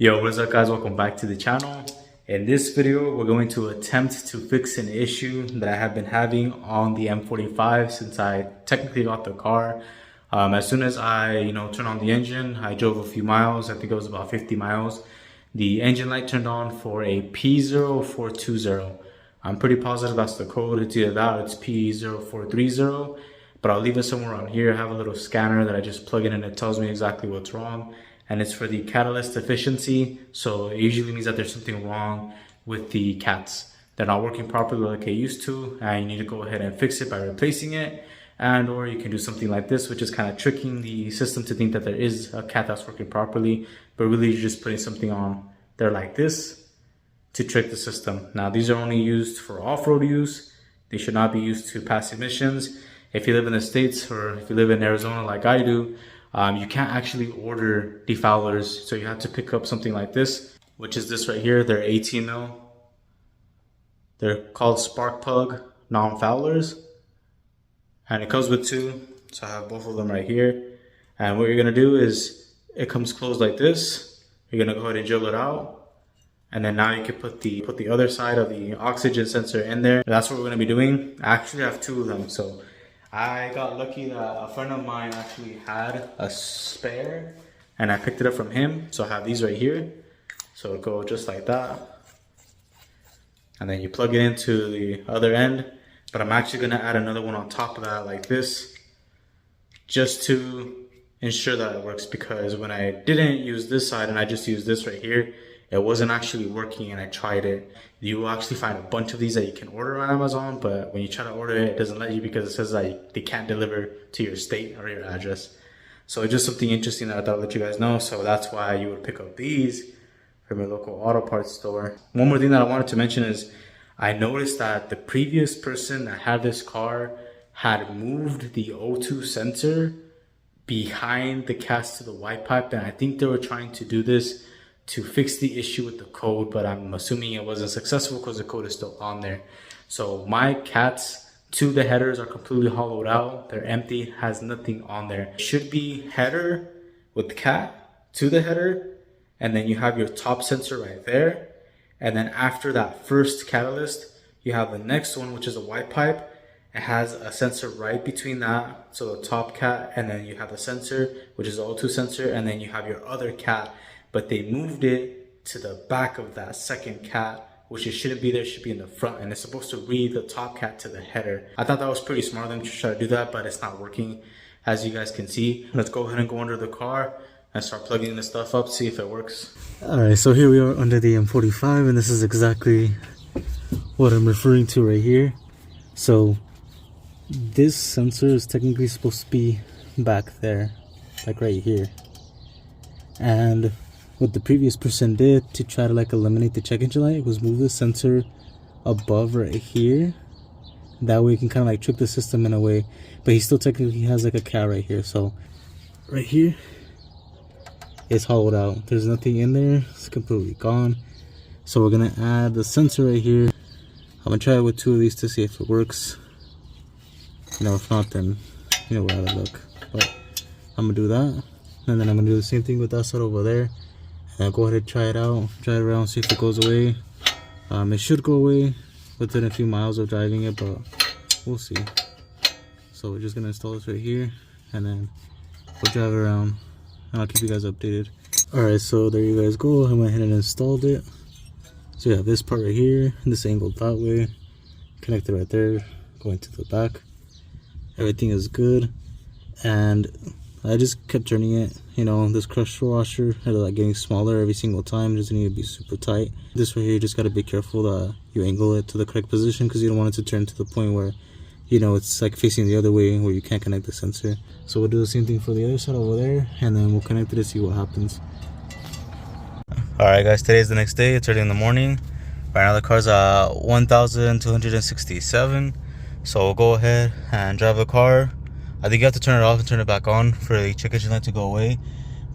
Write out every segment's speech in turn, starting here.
Yo, what's up guys, welcome back to the channel. In this video we're going to attempt to fix an issue that I have been having on the M45 since I technically got the car. As soon as I turned on the engine, I drove a few miles. I think it was about 50 miles. The engine light turned on for a P0420. I'm pretty positive that's the code. It's either that or it's P0430, but I'll leave it somewhere around here. I have a little scanner that I just plug in and it tells me exactly what's wrong. And it's for the catalyst efficiency. So it usually means that there's something wrong with the cats. They're not working properly like they used to, and you need to go ahead and fix it by replacing it. And or you can do something like this, which is kind of tricking the system to think that there is a cat that's working properly, but really you're just putting something on there like this to trick the system. Now these are only used for off-road use. They should not be used to pass emissions. If you live in the States or if you live in Arizona like I do, you can't actually order defowlers, so you have to pick up something like this, which is this right here. They're 18 mil. They're called spark plug non-foulers, and it comes with two, so I have both of them right here. And what you're gonna do is, it comes closed like this. You're gonna go ahead and drill it out, and then now you can put the other side of the oxygen sensor in there. That's what we're gonna be doing. I actually have two of them, so I got lucky that a friend of mine actually had a spare and I picked it up from him. So I have these right here. So it'll go just like that. And then you plug it into the other end. But I'm actually gonna add another one on top of that like this, just to ensure that it works, because when I didn't use this side and I just used this right here, it wasn't actually working and I tried it. You will actually find a bunch of these that you can order on Amazon, but when you try to order it, it doesn't let you because it says that they can't deliver to your state or your address. So it's just something interesting that I thought I'd let you guys know. So that's why you would pick up these from your local auto parts store. One more thing that I wanted to mention is I noticed that the previous person that had this car had moved the O2 sensor behind the cast to the white pipe, and I think they were trying to do this to fix the issue with the code, but I'm assuming it wasn't successful because the code is still on there. So my cats to the headers are completely hollowed out. They're empty, has nothing on there. It should be header with cat to the header, and then you have your top sensor right there. And then after that first catalyst, you have the next one, which is a white pipe. It has a sensor right between that, so the top cat, and then you have the sensor, which is the O2 sensor, and then you have your other cat. But they moved it to the back of that second cat, which it shouldn't be there, it should be in the front, and it's supposed to read the top cat to the header. I thought that was pretty smart of them to try to do that, but it's not working, as you guys can see. Let's go ahead and go under the car and start plugging this stuff up, see if it works. Alright, so here we are under the M45, and this is exactly what I'm referring to right here. So this sensor is technically supposed to be back there, like right here. And what the previous person did to try to eliminate the check engine light was move the sensor above right here. That way you can kind of trick the system in a way, but he still technically has a cat right here. So right here it's hollowed out, there's nothing in there, it's completely gone. So we're gonna add the sensor right here. I'm gonna try it with two of these to see if it works. If not, then we'll have a look. But I'm gonna do that, and then I'm gonna do the same thing with that side over there. And I'll go ahead and try it out, try it around, see if it goes away. It should go away within a few miles of driving it, but we'll see. So we're just gonna install this right here, and then we'll drive it around, and I'll keep you guys updated. Alright, so there you guys go. I went ahead and installed it. So you have this part right here, and this angled that way, connected right there, going to the back. Everything is good, and I just kept turning it. This crusher washer is getting smaller every single time. It doesn't need to be super tight. This right here, you just got to be careful that you angle it to the correct position, because you don't want it to turn to the point where it's facing the other way where you can't connect the sensor. So we'll do the same thing for the other side over there, and then we'll connect it to see what happens. Alright guys, today's the next day. It's early in the morning. Right now the car's at 1,267. So we'll go ahead and drive the car. I think you have to turn it off and turn it back on for the check engine light to go away.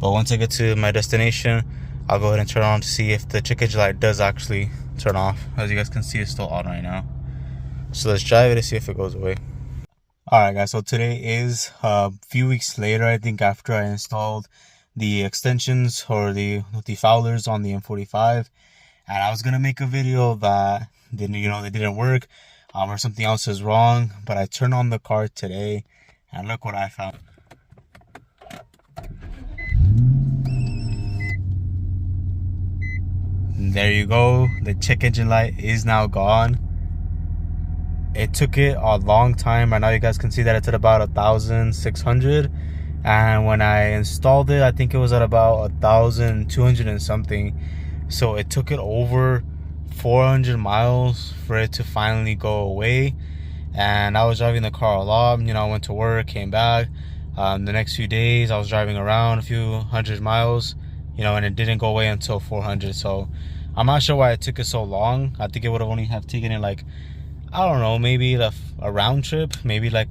But once I get to my destination, I'll go ahead and turn it on to see if the check engine light does actually turn off. As you guys can see, it's still on right now. So let's drive it to see if it goes away. Alright guys, so today is a few weeks later, I think, after I installed the extensions or the foulers on the M45, and I was gonna make a video that didn't, they didn't work, or something else is wrong. But I turned on the car today, and look what I found. And there you go. The check engine light is now gone. It took it a long time. Right now you guys can see that it's at about 1,600, and when I installed it, I think it was at about 1,200 and something. So it took it over 400 miles for it to finally go away. And I was driving the car a lot. I went to work, came back. The next few days I was driving around a few hundred miles, and it didn't go away until 400. So I'm not sure why it took it so long. I think it would have only have taken it like, I don't know, maybe a round trip, maybe like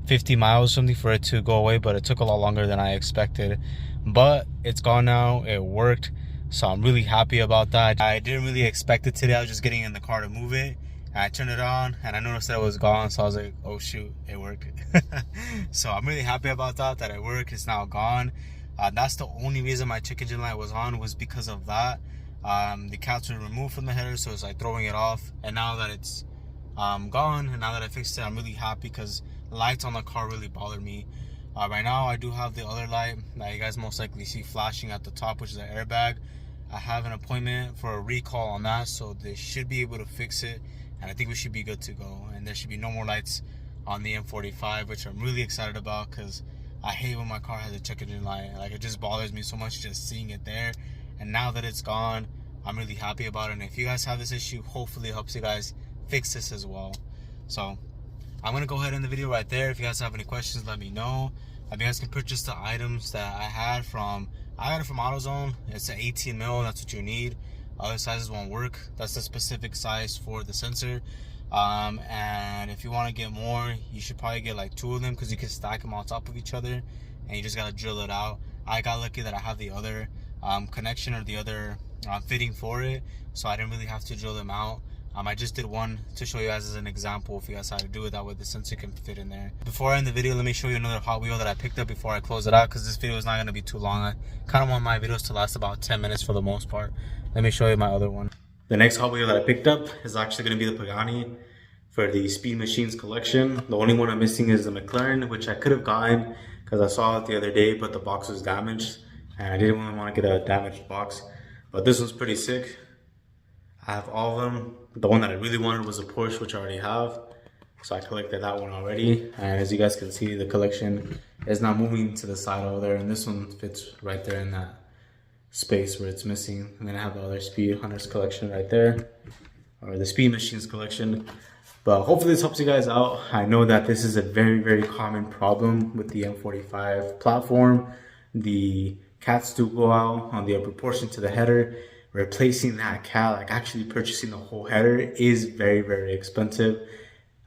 50 miles or something for it to go away, but it took a lot longer than I expected. But it's gone now. It worked, so I'm really happy about that. I didn't really expect it today. I was just getting in the car to move it, and I turned it on and I noticed that it was gone, so I was like, oh shoot, it worked. So I'm really happy about that it worked. It's now gone. That's the only reason my check engine light was on, was because of that. The caps were removed from the header, so it's like throwing it off. And now that it's gone, and now that I fixed it, I'm really happy, because lights on the car really bothered me. Right now I do have the other light that you guys most likely see flashing at the top, which is an airbag. I have an appointment for a recall on that, so they should be able to fix it, and I think we should be good to go. And there should be no more lights on the M45, which I'm really excited about, because I hate when my car has a check engine light. Like, it just bothers me so much just seeing it there. And now that it's gone, I'm really happy about it. And if you guys have this issue, hopefully it helps you guys fix this as well. So I'm gonna go ahead and end the video right there. If you guys have any questions, let me know. You guys can purchase the items that I got it from AutoZone. It's an 18 mil, that's what you need. Other sizes won't work. That's the specific size for the sensor. And if you want to get more, you should probably get like 2 of them, because you can stack them on top of each other, and you just gotta drill it out. I got lucky that I have the other connection, or the other fitting for it, so I didn't really have to drill them out. I just did one to show you guys as an example, if you guys how to do it. That way the sensor can fit in there. Before I end the video, let me show you another Hot Wheel that I picked up before I close it out, because this video is not going to be too long. I kind of want my videos to last about 10 minutes for the most part. Let me show you my other one. The next Hot Wheel that I picked up is actually going to be the Pagani for the Speed Machines collection. The only one I'm missing is the McLaren, which I could have gotten because I saw it the other day, but the box was damaged, and I didn't really want to get a damaged box. But this one's pretty sick. I have all of them. The one that I really wanted was a Porsche, which I already have, so I collected that one already. And as you guys can see, the collection is now moving to the side over there, and this one fits right there in that space where it's missing. And then I have the other Speed Hunters collection right there, or the Speed Machines collection. But hopefully this helps you guys out. I know that this is a very, very common problem with the M45 platform. The cats do go out on the upper portion to the header. Replacing that cat, like actually purchasing the whole header, is very, very expensive.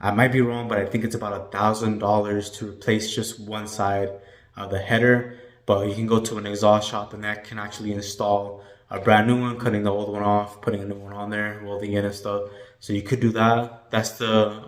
I might be wrong, but I think it's about $1,000 to replace just one side of the header. But you can go to an exhaust shop, and that can actually install a brand new one, cutting the old one off, putting a new one on there, welding it and stuff. So you could do that. That's the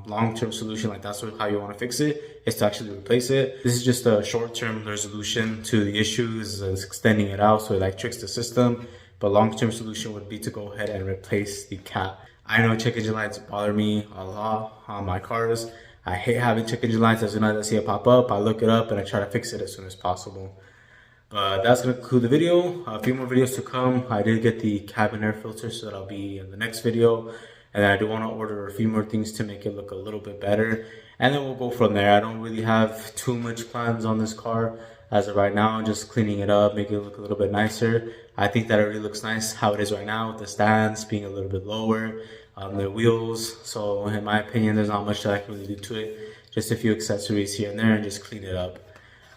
long-term solution. Like, that's how you want to fix it, is to actually replace it. This is just a short-term resolution to the issues, is extending it out so it like tricks the system. But long-term solution would be to go ahead and replace the cap. I know check engine lights bother me a lot on my cars. I hate having check engine lights. As soon as I see it pop up, I look it up and I try to fix it as soon as possible. But that's going to conclude the video. A few more videos to come. I did get the cabin air filter, so that'll be in the next video. And then I do want to order a few more things to make it look a little bit better. And then we'll go from there. I don't really have too much plans on this car as of right now. Just cleaning it up, making it look a little bit nicer. I think that it really looks nice how it is right now, with the stands being a little bit lower, the wheels. So in my opinion, there's not much that I can really do to it. Just a few accessories here and there, and just clean it up.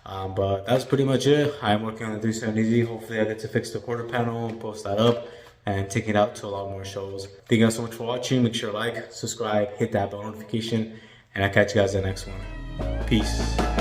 But that's pretty much it. I'm working on the 370Z. Hopefully I get to fix the quarter panel and post that up and take it out to a lot more shows. Thank you guys so much for watching. Make sure to like, subscribe, hit that bell notification, and I'll catch you guys in the next one. Peace.